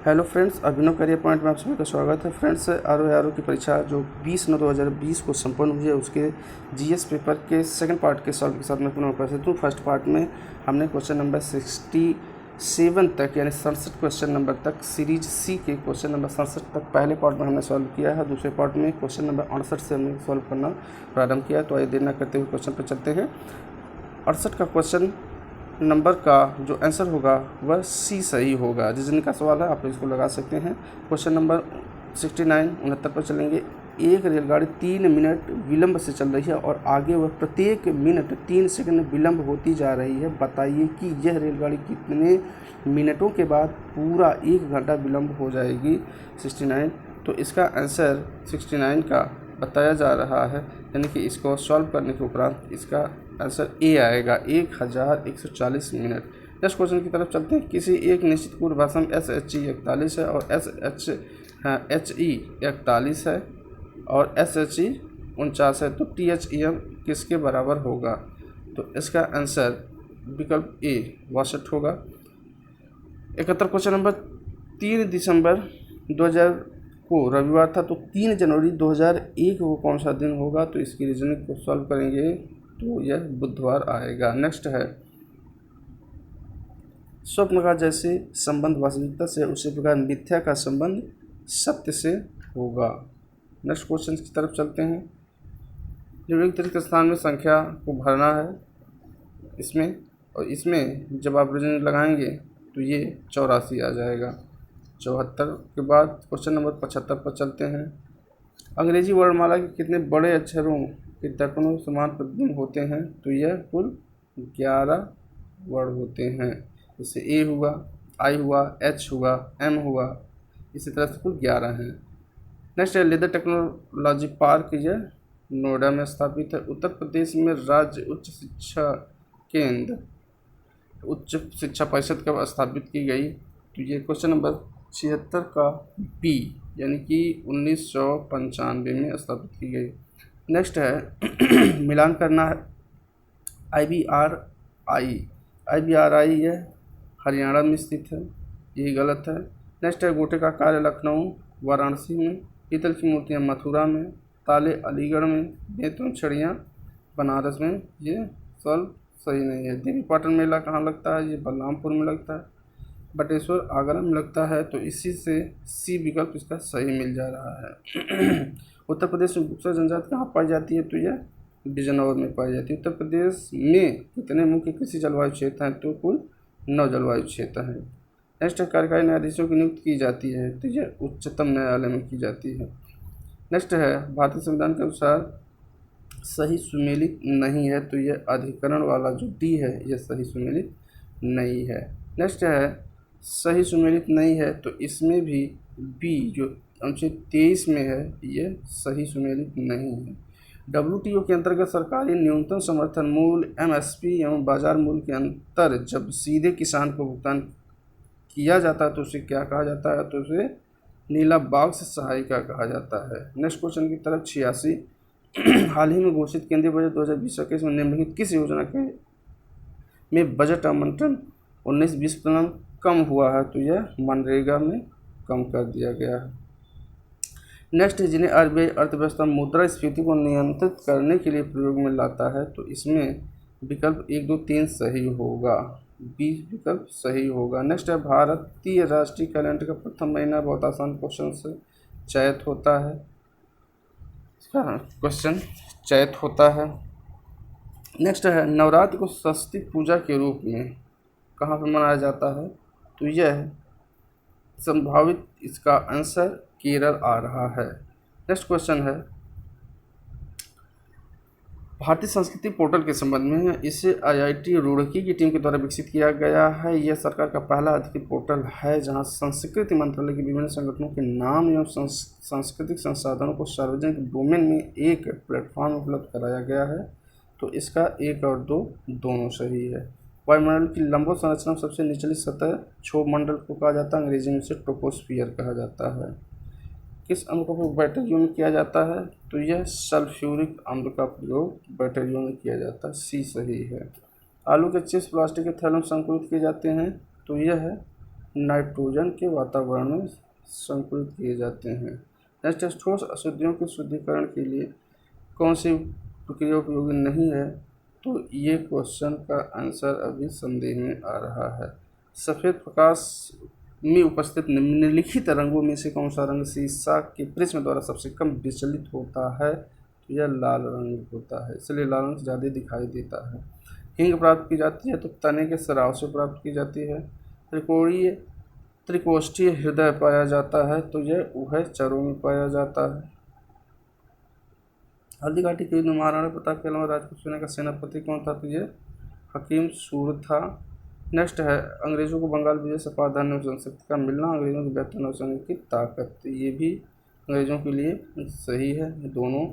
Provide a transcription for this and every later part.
Hello friends, अभिनव career point में आप सभी का स्वागत है। फ्रेंड्स, आर की परीक्षा जो 20/9/2020 को संपन्न हुई है, उसके जीएस पेपर के सेकंड पार्ट के सॉल्व के साथ मैं पुनः उपस्थित हूँ। फर्स्ट पार्ट में हमने क्वेश्चन नंबर 67 तक यानी 67 क्वेश्चन नंबर तक सीरीज सी के क्वेश्चन नंबर 67 तक पहले पार्ट में हमने सॉल्व किया है। दूसरे पार्ट में क्वेश्चन नंबर 68 से हमने सॉल्व करना प्रारंभ किया। तो आइए देर न करते हुए क्वेश्चन पर चलते हैं। 68 का क्वेश्चन नंबर का जो आंसर होगा वह सी सही होगा। रीजनिंग का सवाल है, आप इसको लगा सकते हैं। क्वेश्चन नंबर 69 पर चलेंगे। एक रेलगाड़ी 3 मिनट विलंब से चल रही है और आगे वह प्रत्येक मिनट 3 सेकंड विलंब होती जा रही है। बताइए कि यह रेलगाड़ी कितने मिनटों के बाद पूरा 1 घंटा विलंब हो जाएगी। 69, तो इसका आंसर 69 का बताया जा रहा है, यानी कि इसको सॉल्व करने के उपरांत इसका आंसर ए आएगा, 1140 मिनट। नेक्स्ट क्वेश्चन की तरफ चलते हैं। किसी एक निश्चित पूर्व भाषा में SHE 41 है और SHE 41 है और SHE 49 है, तो THEM किसके बराबर होगा? तो इसका आंसर विकल्प ए 62 होगा। 71 क्वेश्चन नंबर 3 दिसंबर 2000 को रविवार था, तो 3 जनवरी 2001 को कौन सा दिन होगा? तो इसकी रीजनिंग को सॉल्व करेंगे तो यह बुधवार आएगा। नेक्स्ट है, स्वप्न का जैसे संबंध वास्तविकता से उसी प्रकार मिथ्या का संबंध सत्य से होगा। नेक्स्ट क्वेश्चन की तरफ चलते हैं। निम्नलिखित स्थान में संख्या को भरना है इसमें, और इसमें जब आप रीजनिंग लगाएंगे तो ये 84 आ जाएगा। 74 के बाद क्वेश्चन नंबर 75 पर चलते हैं। अंग्रेजी वर्णमाला के कितने बड़े अक्षरों के दर्पणों समान प्रतिबिंब होते हैं? तो यह कुल 11 वर्ण होते हैं। जैसे ए हुआ, आई हुआ, एच हुआ, एम हुआ, इसी तरह से कुल 11 हैं। नेक्स्ट है, लेदर टेक्नोलॉजी पार्क यह नोएडा में स्थापित है। उत्तर प्रदेश में राज्य उच्च शिक्षा केंद्र उच्च शिक्षा परिषद कब स्थापित की गई? तो ये क्वेश्चन नंबर 76 का बी, यानी कि 1995 में स्थापित की गई। नेक्स्ट है मिलान करना है। IBRI यह हरियाणा में स्थित है, यही गलत है। नेक्स्ट है, गोटे का कार्य लखनऊ वाराणसी में, पीतल की मूर्तियाँ मथुरा में, ताले अलीगढ़ में, नेत्र छड़ियाँ बनारस में, ये सब सही नहीं है। देवी पाटन मेला कहाँ लगता है? ये बलरामपुर में लगता है। बटेश्वर आगरा में लगता है, तो इसी से सी विकल्प इसका सही मिल जा रहा है। उत्तर प्रदेश में बुक्सर जनजाति कहाँ पाई जाती है? तो यह बिजनौर में पाई जाती है। उत्तर प्रदेश में कितने मुख्य कृषि जलवायु क्षेत्र हैं? तो कुल 9 जलवायु क्षेत्र हैं। नेक्स्ट है, कार्यकारी न्यायाधीशों की नियुक्ति की जाती है, तो यह उच्चतम न्यायालय में की जाती है। नेक्स्ट है, भारतीय संविधान के अनुसार सही सुमेलित नहीं है, तो यह अधिकरण वाला जो डी है यह सही सुमेलित नहीं है। नेक्स्ट है, सही सुमेलित नहीं है, तो इसमें भी बी जो अनुच्छेद 23 में है यह सही सुमेलित नहीं है। WTO के अंतर्गत सरकारी न्यूनतम समर्थन मूल्य MSP एवं बाजार मूल्य के अंतर जब सीधे किसान को भुगतान किया जाता है तो उसे क्या कहा जाता है? तो उसे नीला बॉक्स सहायिका कहा जाता है। नेक्स्ट क्वेश्चन की तरफ 86। हाल ही में घोषित केंद्रीय बजट 2020-21 में निम्नलिखित किस योजना के में बजट आवंटन 19-20% कम हुआ है? तो यह मनरेगा में कम कर दिया गया है। नेक्स्ट है, जिन्हें RBI अर्थव्यवस्था मुद्रास्फीति को नियंत्रित करने के लिए प्रयोग में लाता है, तो इसमें विकल्प 1, 2, 3 सही होगा, बी विकल्प सही होगा। नेक्स्ट है, भारतीय राष्ट्रीय कैलेंडर का प्रथम महीना बहुत आसान क्वेश्चन से चयत होता है। क्वेश्चन चयत होता है। नेक्स्ट है, नवरात्रि को सरस्वती पूजा के रूप में कहाँ पर मनाया जाता है? तो यह संभावित इसका आंसर केरल आ रहा है। नेक्स्ट क्वेश्चन है, भारतीय संस्कृति पोर्टल के संबंध में है। इसे IIT रुड़की की टीम के द्वारा विकसित किया गया है। यह सरकार का पहला अधिकृत पोर्टल है जहां संस्कृति मंत्रालय के विभिन्न संगठनों के नाम एवं सांस्कृतिक संसाधनों को सार्वजनिक डोमेन में एक प्लेटफॉर्म उपलब्ध कराया गया है। तो इसका 1 और 2 दोनों सही है। वायुमंडल की लंबवत संरचना सबसे निचली सतह क्षोभ मंडल को कहा जाता है, अंग्रेजी में इसे ट्रोपोस्फियर कहा जाता है। किस अम्ल का प्रयोग बैटरियों में किया जाता है? तो यह सल्फ्यूरिक अम्ल का प्रयोग बैटरियों में किया जाता है, सी सही है। आलू के चिप्स प्लास्टिक के थैलों में संकुलित किए जाते हैं, तो यह है नाइट्रोजन के वातावरण में संकुचित किए जाते हैं। नेक्स्ट, ठोस अशुद्धियों के शुद्धिकरण के लिए कौन सी प्रक्रिया उपयोगी नहीं है? तो ये क्वेश्चन का आंसर अभी संदेह में आ रहा है। सफ़ेद प्रकाश में उपस्थित निम्नलिखित रंगों में से कौन सा रंग शीशा के प्रिज्म द्वारा सबसे कम विचलित होता है? तो यह लाल रंग होता है, इसलिए लाल रंग ज़्यादा दिखाई देता है। हींग प्राप्त की जाती है तो तने के स्राव से प्राप्त की जाती है। त्रिकोष्ठीय हृदय पाया जाता है तो यह उभयचरों में पाया जाता है। हल्दीघाटी के युद्ध में महाराणा प्रताप के अलावा राजपूत सेना का सेनापति कौन था? तो यह हकीम सूर था। नेक्स्ट है, अंग्रेजों को बंगाल विजय से अपाधान जनशक्ति का मिलना, अंग्रेजों की बेहतर नौसेना की ताकत, ये भी अंग्रेजों के लिए सही है दोनों।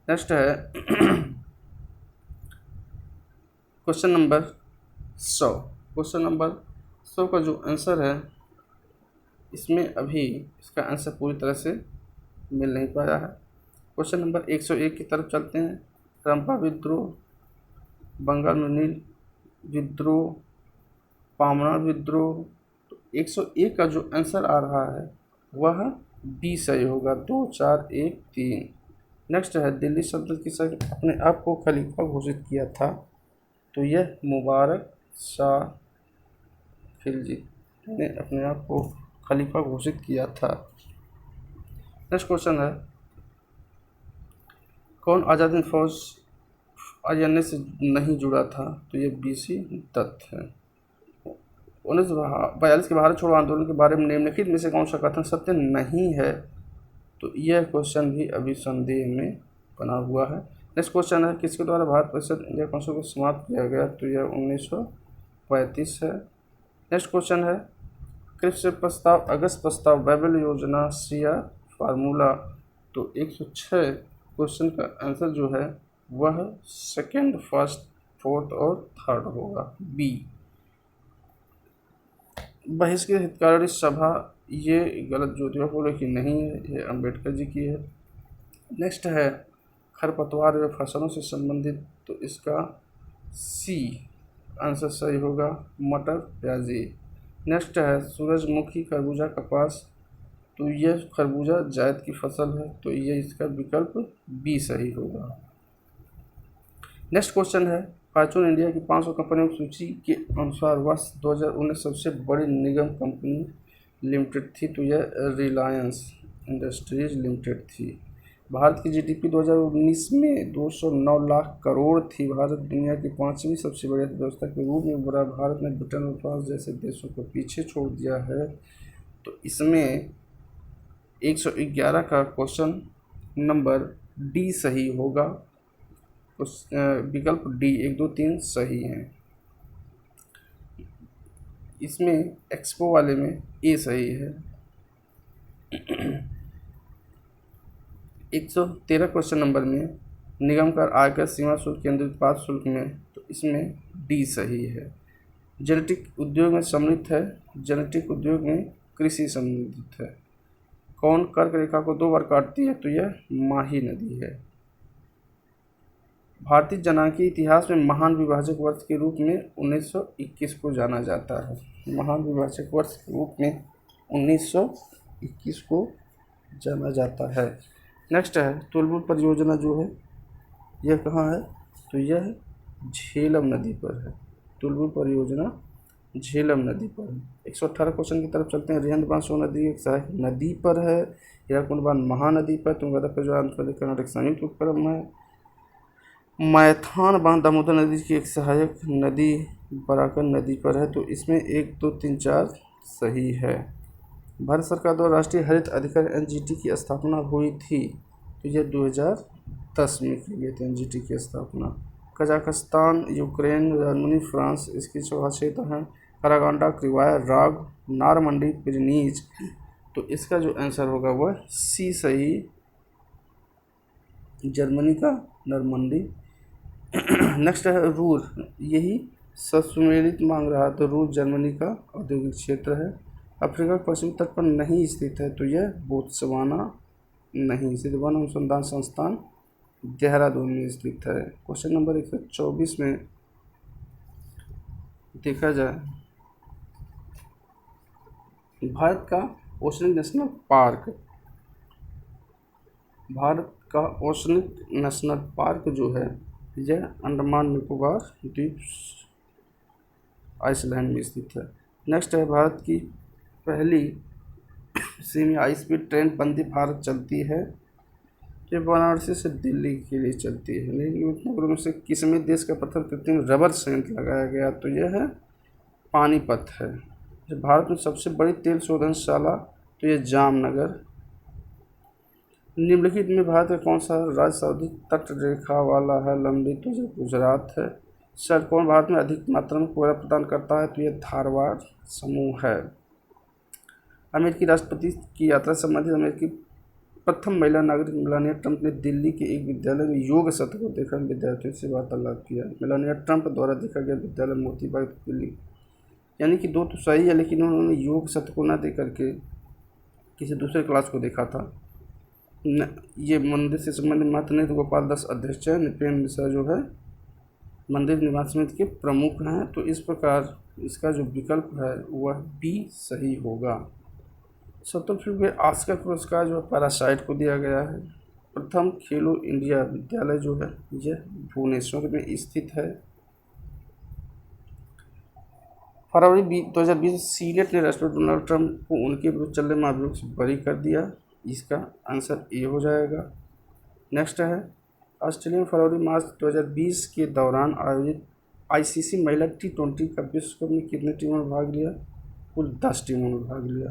नेक्स्ट है क्वेश्चन नंबर 100। क्वेश्चन नंबर 100 का जो आंसर है, इसमें अभी इसका आंसर पूरी तरह से मिल नहीं पाया है। क्वेश्चन नंबर 101 की तरफ चलते हैं। रंपा विद्रोह, बंगाल में नील विद्रोह, पामना विद्रोह। तो 101 का जो आंसर आ रहा है वह बी सही होगा, 2 4 1 3। नेक्स्ट है, दिल्ली सल्तनत किसने अपने आप को खलीफा घोषित किया था? तो यह मुबारक शाह खिलजी ने अपने आप को खलीफा घोषित किया था। नेक्स्ट क्वेश्चन है, कौन आज़ाद हिंद फौज आईएनए से नहीं जुड़ा था? तो ये बीसी दत्त है। 1942 के भारत छोड़ो आंदोलन के बारे में निम्नलिखित में से कौन सा कथन सत्य नहीं है? तो यह क्वेश्चन भी अभी संदेह में बना हुआ है। नेक्स्ट क्वेश्चन है, किसके द्वारा भारत परिषद इंडिया काउंसिल को समाप्त किया गया? तो यह 1935 है। नेक्स्ट क्वेश्चन है, क्रिप्स प्रस्ताव, अगस्त प्रस्ताव, बाइबल योजना, सिया फार्मूला। तो 106 क्वेश्चन का आंसर जो है वह सेकंड, फर्स्ट, फोर्थ और थर्ड होगा, बी। बहिष्कृत हितकारी सभा, ये गलत ज्योतिबा फूले की नहीं है, ये अंबेडकर जी की है। नेक्स्ट है, खरपतवार व फसलों से संबंधित, तो इसका सी आंसर सही होगा, मटर प्याजी। नेक्स्ट है, सूरजमुखी, खरबूजा, कपास। तो यह खरबूजा जायद की फसल है, तो ये इसका विकल्प बी सही होगा। नेक्स्ट क्वेश्चन है, फॉर्च्यून इंडिया की 500 कंपनियों की सूची के अनुसार वर्ष 2019 सबसे बड़ी निगम कंपनी लिमिटेड थी? तो यह रिलायंस इंडस्ट्रीज लिमिटेड थी। भारत की जीडीपी 2019 में 209 लाख करोड़ थी। भारत दुनिया की 5वीं सबसे बड़ी अर्थव्यवस्था के रूप में उभरा। भारत ने ब्रिटेन और फ्रांस जैसे देशों को पीछे छोड़ दिया है। तो इसमें 111 का क्वेश्चन नंबर डी सही होगा, विकल्प डी 1 2 3 सही हैं। इसमें एक्सपो वाले में ए सही है। 113 क्वेश्चन नंबर में निगम कर, आयकर, सीमा शुल्क, केंद्रीय उत्पाद शुल्क में, तो इसमें डी सही है। जेनेटिक उद्योग में सम्मिलित है, जेनेटिक उद्योग में कृषि संबंधित है। कौन कर्क रेखा को 2 बार काटती है? तो यह माही नदी है। भारतीय जनांकीय इतिहास में महान विभाजक वर्ष के रूप में 1921 को जाना जाता है। महान विभाजक वर्ष के रूप में 1921 को जाना जाता है। नेक्स्ट है, तुलबुल परियोजना जो है यह कहाँ है? तो यह झेलम नदी पर है। तुलबुल परियोजना झेलम नदी पर है। 118 क्वेश्चन की तरफ चलते हैं। रिहंद बांध सोन नदी एक सहायक नदी पर है। हीराकुंड बांध महानदी पर, तुंगभद्रा पर जो आंध्र प्रदेश कर्नाटक संयुक्त उपक्रम है। मैथान बांध दामोदर नदी की एक सहायक नदी बराकर नदी पर है। तो इसमें 1 2 3 4 सही है। भारत सरकार द्वारा राष्ट्रीय हरित अधिकार एनजीटी की स्थापना हुई थी? तो यह 2010 में की गई थी एनजीटी की स्थापना। कजाकिस्तान, यूक्रेन, जर्मनी, फ्रांस इसकी 4 क्षेत्र हैं। करागांडा, क्रिवाया, राग, नारमंडी, पिरनीज। तो इसका जो आंसर होगा वह सी सही, जर्मनी का नरमंडी। नेक्स्ट है रूर, यही ससुमेलित मांग रहा, तो रूर जर्मनी का औद्योगिक क्षेत्र है। अफ्रीका के पश्चिमी तट पर नहीं स्थित है? तो यह बोत्सवाना नहीं स्थित। वन अनुसंधान संस्थान देहरादून में स्थित है। क्वेश्चन नंबर 124 में देखा जाए भारत का ओशनिक नेशनल पार्क, भारत का ओशनिक नेशनल पार्क जो है यह अंडमान निकोबार द्वीप आइसलैंड में स्थित है। नेक्स्ट है, भारत की पहली semi high speed train Vande Bharat चलती है, ये वाराणसी से दिल्ली के लिए चलती है। निम्नलिखित में से किसमें देश का प्रथम कृत्रिम रबर संयंत्र लगाया गया, तो यह है पानीपत है। जो भारत में सबसे बड़ी तेल शोधनशाला, तो यह जामनगर। निम्नलिखित में भारत का कौन सा राज्य सर्वाधिक तट रेखा वाला है, लंबी, तो यह गुजरात है। सर कौन भारत में अधिक मात्रा में कोयला प्रदान करता है, तो यह धारवाड़ समूह है। अमेरिकी राष्ट्रपति की यात्रा से संबंधित अमेरिकी प्रथम महिला नागरिक मेलानिया ट्रंप ने दिल्ली के एक विद्यालय में योग सत्र को देखकर विद्यार्थियों से वार्तालाप किया। मेलानिया ट्रंप द्वारा देखा गया विद्यालय मोती बाग दिल्ली, यानी कि दो तो सही है, लेकिन उन्होंने योग सत्र को न देख करके किसी दूसरे क्लास को देखा था। ये मंदिर से संबंधित महत्व नहीं, तो गोपाल दास अध्यक्ष है। नृपेंद्र मिश्रा जो है मंदिर निर्माण समिति के प्रमुख हैं। तो इस प्रकार इसका जो विकल्प है वह बी सही होगा। सत्तर फिल्म ऑस्कर पुरस्कार जो पैरासाइट को दिया गया है। प्रथम खेलो इंडिया विद्यालय जो है यह भुवनेश्वर में स्थित है। फरवरी 2020 सीनेट ने राष्ट्रपति डोनाल्ड ट्रंप को उनके विरुद्ध चल रहे महाभियोग से बरी कर दिया, इसका आंसर ए हो जाएगा। नेक्स्ट है, ऑस्ट्रेलिया में फरवरी मार्च 2020 के दौरान आयोजित आईसीसी महिला T20 का विश्व कप में कितनी टीमों ने भाग लिया, कुल 10 टीमों ने भाग लिया।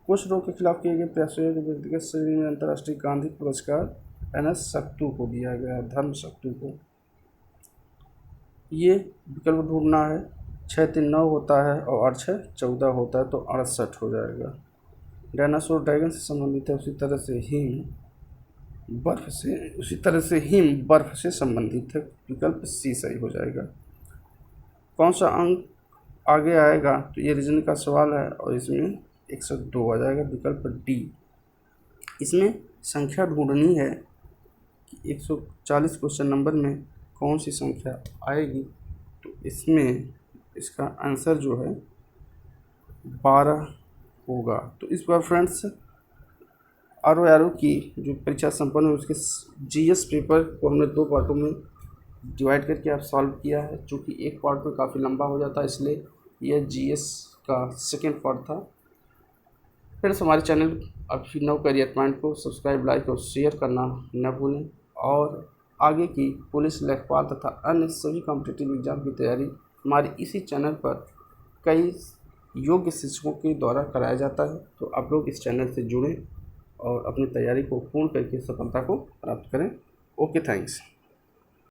कुछ रोग के खिलाफ किए गए प्रयासों के व्यक्तिगत श्रेणी में अंतर्राष्ट्रीय गांधी पुरस्कार NS सक्तू को दिया गया, धर्म सक्तू को। ये विकल्प ढूंढना है, 6 3 9 होता है और 8 6 14 होता है, तो 68 हो जाएगा। डायनासोर ड्रैगन से संबंधित है, उसी तरह से हिम बर्फ से संबंधित है, विकल्प सी सही हो जाएगा। कौन सा अंक आगे आएगा, तो ये रीजनिंग का सवाल है और इसमें 102 आ जाएगा, विकल्प डी। इसमें संख्या ढूंढनी है कि 140 क्वेश्चन नंबर में कौन सी संख्या आएगी, तो इसमें इसका आंसर जो है 12 होगा। तो इस बार फ्रेंड्स आर की जो परीक्षा संपन्न हुई उसके जीएस पेपर को हमने 2 पार्टों में डिवाइड करके आप सॉल्व किया है। चूँकि एक पार्ट में काफ़ी लंबा हो जाता है, इसलिए यह जीएस का सेकेंड पार्ट था। फ्रेंड्स हमारे चैनल अभिनव करियर पॉइंट को सब्सक्राइब, लाइक और शेयर करना न भूलें, और आगे की पुलिस, लेखपाल तथा अन्य सभी कॉम्पिटिटिव एग्जाम की तैयारी हमारे इसी चैनल पर कई योग्य शिक्षकों के द्वारा कराया जाता है। तो आप लोग इस चैनल से जुड़ें और अपनी तैयारी को पूर्ण करके सफलता को प्राप्त करें। Okay, thanks.